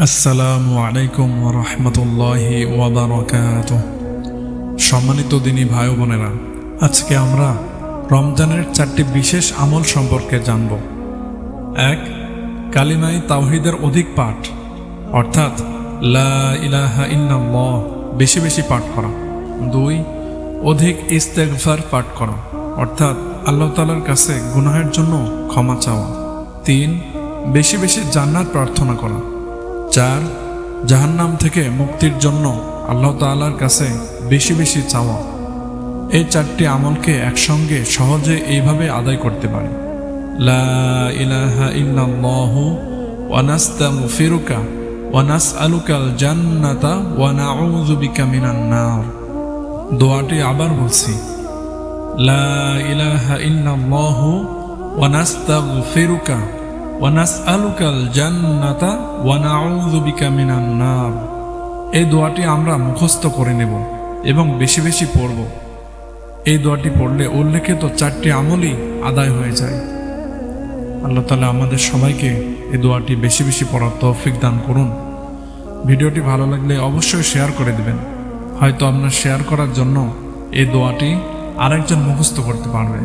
আসসালামু আলাইকুম ওয়া রাহমাতুল্লাহি ওয়া বারাকাতুহু। সম্মানিত দিনী ভাই বোনেরা, আজকে আমরা রমজানের 4টি বিশেষ আমল সম্পর্কে জানব। 1. কালিমায়ে তাওহীদের অধিক পাঠ, অর্থাৎ লা ইলাহা ইল্লাল্লাহ বেশি বেশি পাঠ করা। 2. অধিক ইস্তেগফার পাঠ করা, অর্থাৎ আল্লাহ তাআলার কাছে গুনাহের জন্য ক্ষমা চাওয়া। 3. বেশি বেশি জান্নাত প্রার্থনা করা। 4. জাহান্নাম থেকে মুক্তির জন্য আল্লাহ তাআলার কাছে বেশি বেশি চাওয়া। এই 4টি আমলকে একসঙ্গে সহজে এইভাবে আদায় করতে পারি। লা ইলাহা ইল্লাল্লাহু ওয়া নাস্তাগফিরুকা ওয়া নাসআলুকাল জান্নাতা ওয়া নাউযু বিকা মিনান নার। দোয়াটি আবার বলছি, লা ইলাহা ইল্লাল্লাহু ওয়া নাস্তাগফিরুকা ওয়া নাসআলুকাল জান্নাতা ওয়া নাউযু বিকা মিনান নার। এই দোয়াটি আমরা মুখস্থ করে নেব এবং বেশি বেশি পড়ব। এই দোয়াটি পড়লে উল্লেখিত 4টি আমলই আদায় হয়ে যায়। আল্লাহ তাআলা আমাদের সবাইকে এই দোয়াটি বেশি বেশি পড়ার তৌফিক দান করুন। ভিডিওটি ভালো লাগলে অবশ্যই শেয়ার করে দিবেন। হয়তো আপনার শেয়ার করার জন্য এই দোয়াটি আরেকজন মুখস্থ করতে পারবে।